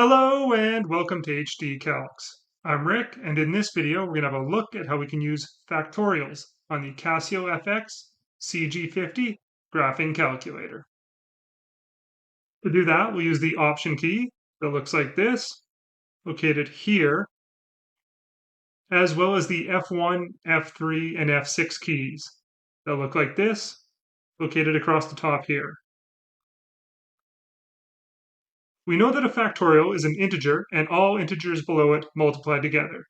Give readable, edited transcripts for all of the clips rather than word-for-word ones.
Hello and welcome to HD Calcs. I'm Rick, and in this video we're going to have a look at how we can use factorials on the Casio fx-CG50 graphing calculator. To do that, we'll use the Option key that looks like this, located here, as well as the F1, F3, and F6 keys that look like this, located across the top here. We know that a factorial is an integer and all integers below it multiplied together.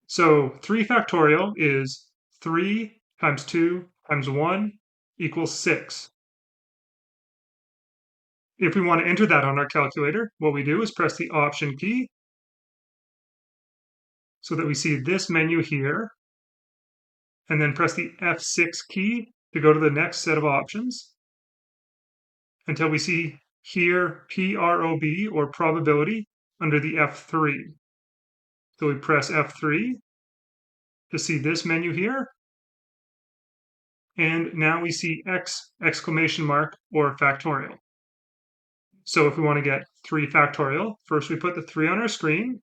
So 3 factorial is 3 times 2 times 1 equals 6. If we want to enter that on our calculator, what we do is press the Option key so that we see this menu here, and then press the F6 key to go to the next set of options until we see here PROB or probability under the F3. So we press F3 to see this menu here. And now we see X exclamation mark or factorial. So if we want to get 3 factorial, first we put the 3 on our screen,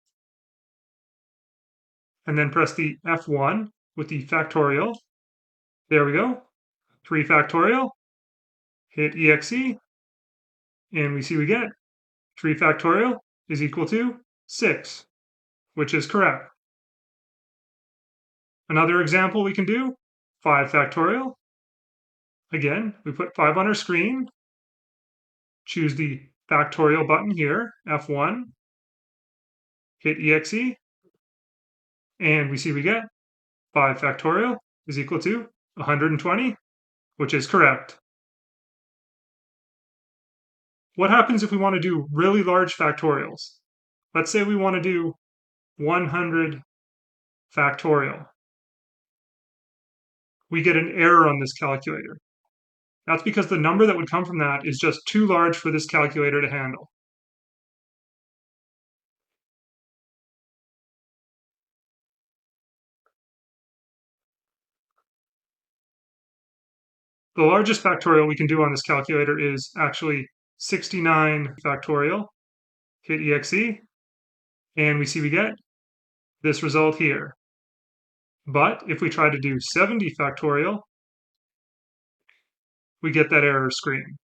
and then press the F1 with the factorial. There we go, 3 factorial, hit EXE, and we see we get 3 factorial is equal to 6, which is correct. Another example we can do, 5 factorial. Again, we put 5 on our screen, choose the factorial button here, F1, hit EXE, and we see we get 5 factorial is equal to 120, which is correct. What happens if we want to do really large factorials? Let's say we want to do 100 factorial. We get an error on this calculator. That's because the number that would come from that is just too large for this calculator to handle. The largest factorial we can do on this calculator is actually 69 factorial. Hit EXE, and we see we get this result here. But if we try to do 70 factorial, we get that error screen.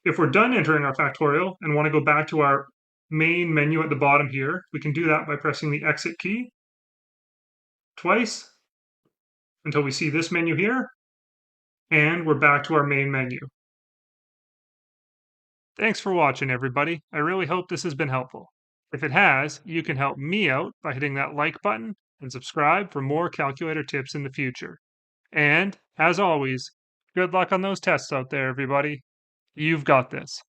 If we're done entering our factorial and want to go back to our main menu at the bottom here, we can do that by pressing the Exit key twice until we see this menu here, and we're back to our main menu. Thanks for watching, everybody. I really hope this has been helpful. If it has, you can help me out by hitting that like button and subscribe for more calculator tips in the future. And, as always, good luck on those tests out there, everybody. You've got this.